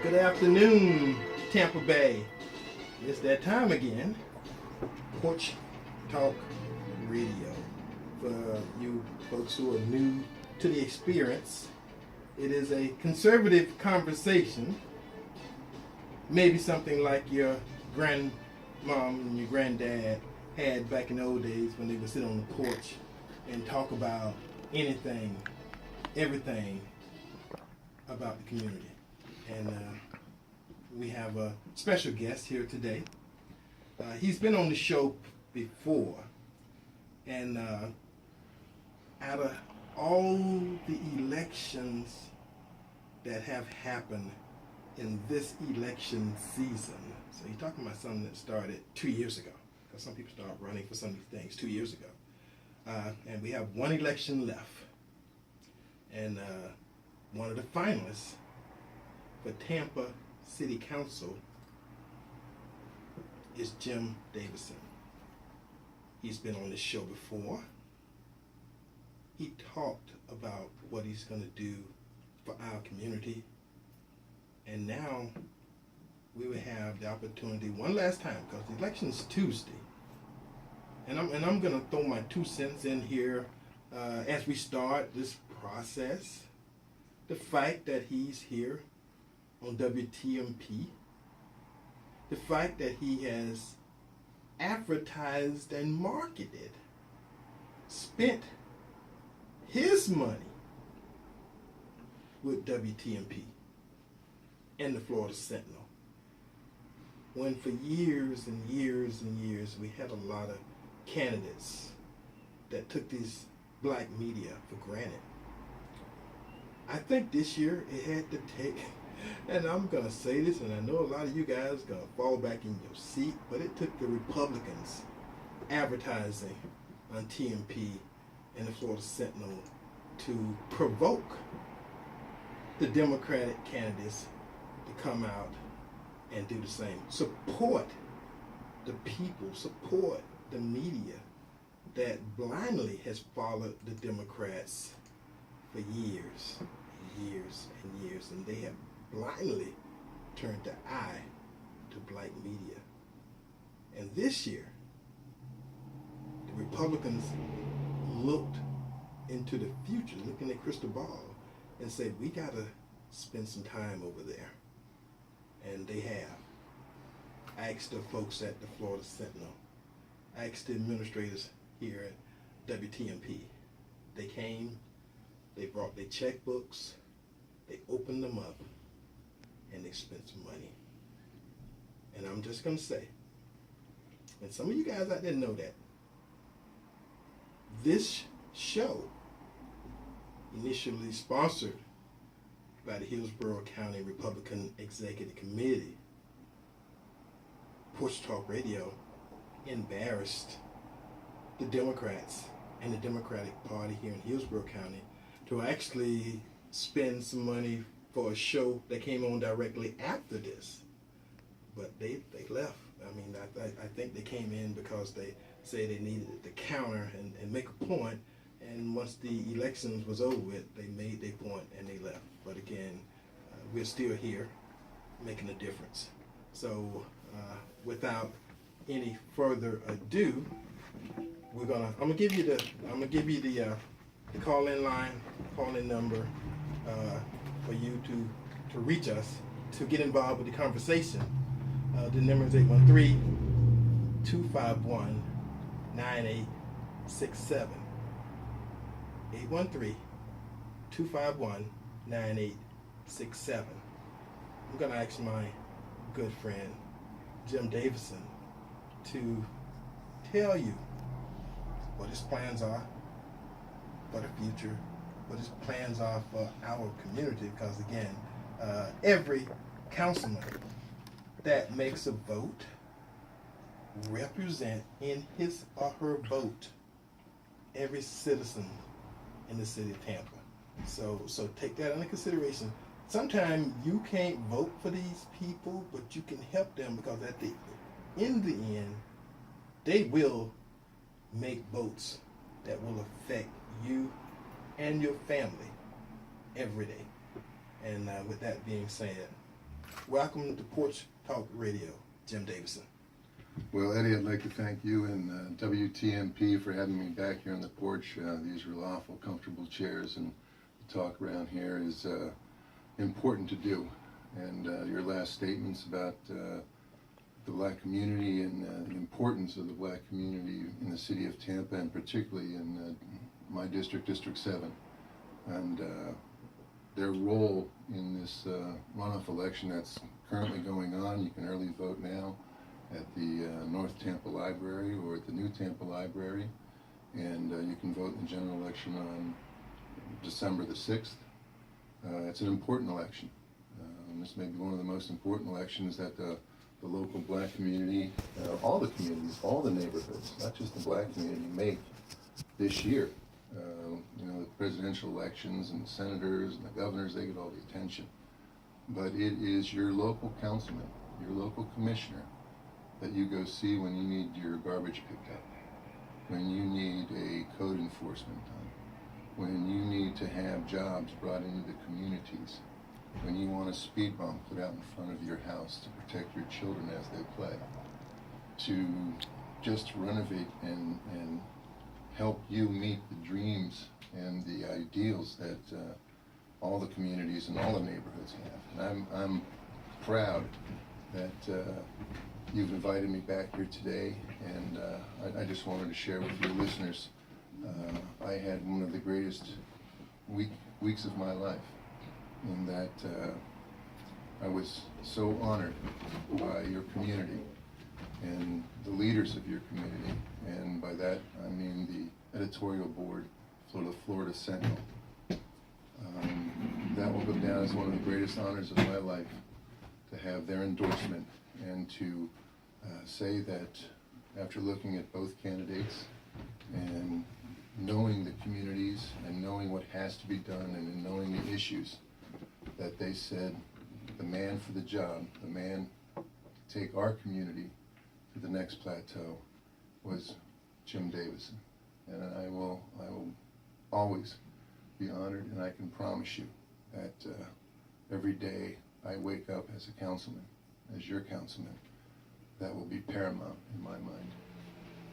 Good afternoon, Tampa Bay. It's that time again. Porch Talk Radio. For you folks who are new to the experience, it is a conservative conversation. Maybe something like your grandmom and your granddad had back in the old days when they would sit on the porch and talk about anything, everything about the community. And we have a special guest here today. He's been on the show before, and out of all the elections that have happened in this election season, so you're talking about something that started 2 years ago, because some people start running for some of these things 2 years ago. And we have one election left. And one of the finalists for Tampa City Council is Jim Davison. He's been on this show before. He talked about what he's going to do for our community. And now we will have the opportunity one last time, because the election's Tuesday. And I'm going to throw my 2 cents in here as we start this process. The fact that he's here on WTMP, the fact that he has advertised and marketed, spent his money with WTMP and the Florida Sentinel, when for years and years and years we had a lot of candidates that took these black media for granted. I think this year it had to take, and I'm going to say this, and I know a lot of you guys are going to fall back in your seat, but it took the Republicans advertising on TMP and the Florida Sentinel to provoke the Democratic candidates to come out and do the same. Support the people, support the media that blindly has followed the Democrats for years and years and years, and they have blindly turned the eye to black media. And this year, the Republicans looked into the future, looking at crystal ball, and said, we got to spend some time over there. And they have. I asked the folks at the Florida Sentinel, I asked the administrators here at WTMP. They came, they brought their checkbooks, they opened them up, and they spent some money. And I'm just going to say, and some of you guys out there know that, this show, initially sponsored by the Hillsborough County Republican Executive Committee, Porch Talk Radio embarrassed the Democrats and the Democratic Party here in Hillsborough County to actually spend some money for a show that came on directly after this. But they left. I mean, I think they came in because they say they needed to counter and make a point, and once the elections was over with, they made their point and they left. But again, we're still here making a difference. So without any further ado, I'm gonna give you the call-in line, call-in number for you to reach us, to get involved with the conversation. The number is 813-251-9867. 813-251-9867. I'm gonna ask my good friend Jim Davison to tell you what his plans are for the future, what his plans are for our community, because again, every councilman that makes a vote represent in his or her vote every citizen in the city of Tampa. So take that into consideration. Sometimes you can't vote for these people, but you can help them, because in the end, they will make votes that will affect you and your family every day. And with that being said, Welcome to Porch Talk Radio, Jim Davison. Well, Eddie, I'd like to thank you and WTMP for having me back here on the porch. These are lawful, comfortable chairs, and the talk around here is important to do. And your last statements about the black community and the importance of the black community in the city of Tampa, and particularly in my district, District 7, and their role in this runoff election that's currently going on. You can early vote now at the North Tampa Library or at the New Tampa Library, and you can vote in the general election on December the 6th. It's an important election. This may be one of the most important elections that the local black community, all the communities, all the neighborhoods, not just the black community, make this year. You know, the presidential elections and the senators and the governors, they get all the attention. But it is your local councilman, your local commissioner, that you go see when you need your garbage picked up, when you need a code enforcement done, when you need to have jobs brought into the communities, when you want a speed bump put out in front of your house to protect your children as they play, to just renovate and help you meet the dreams and the ideals that all the communities and all the neighborhoods have. And I'm proud that you've invited me back here today, and I just wanted to share with your listeners, I had one of the greatest weeks of my life, in that I was so honored by your community and the leaders of your community, and by that I mean the editorial board for the Florida Sentinel. That will go down as one of the greatest honors of my life, to have their endorsement and to say that after looking at both candidates and knowing the communities and knowing what has to be done and knowing the issues, that they said the man for the job, the man to take our community to the next plateau, was Jim Davison. And I will always be honored, and I can promise you that every day I wake up as a councilman, as your councilman, that will be paramount in my mind.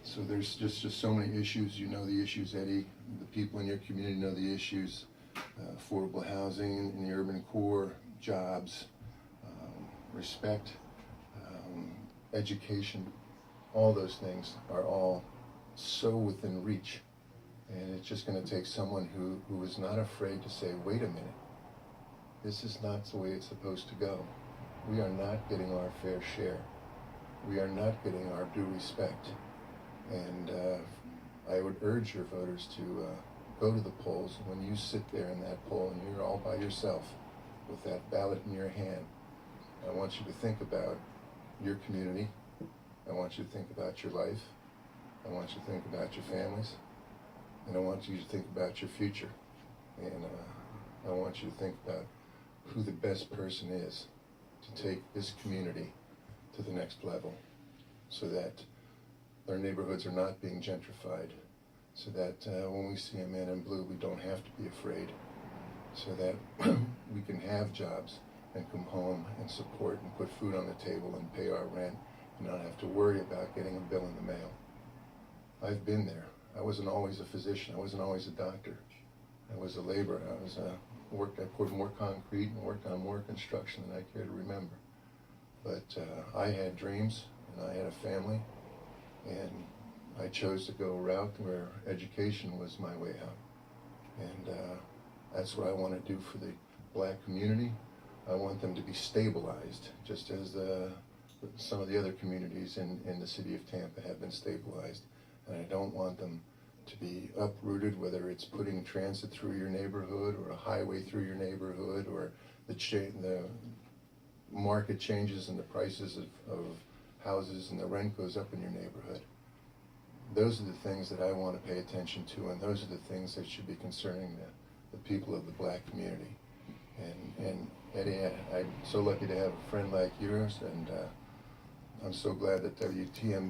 So there's just so many issues. You know the issues, Eddie. The people in your community know the issues. Affordable housing in the urban core, jobs, respect, education, all those things are all so within reach. And it's just going to take someone who is not afraid to say, wait a minute, this is not the way it's supposed to go. We are not getting our fair share. We are not getting our due respect. And I would urge your voters to go to the polls. When you sit there in that poll and you're all by yourself with that ballot in your hand, I want you to think about your community. I want you to think about your life. I want you to think about your families. And I want you to think about your future. And I want you to think about who the best person is to take this community to the next level, so that our neighborhoods are not being gentrified, so that when we see a man in blue, we don't have to be afraid, so that we can have jobs and come home and support and put food on the table and pay our rent and not have to worry about getting a bill in the mail. I've been there. I wasn't always a physician. I wasn't always a doctor. I was a laborer. I poured more concrete and worked on more construction than I care to remember. But I had dreams, and I had a family, and I chose to go a route where education was my way out. And that's what I want to do for the black community. I want them to be stabilized, just as some of the other communities in the city of Tampa have been stabilized. And I don't want them to be uprooted, whether it's putting transit through your neighborhood or a highway through your neighborhood, or the market changes and the prices of houses and the rent goes up in your neighborhood. Those are the things that I want to pay attention to, and those are the things that should be concerning the people of the black community. And Eddie, I'm so lucky to have a friend like yours, and I'm so glad that WTM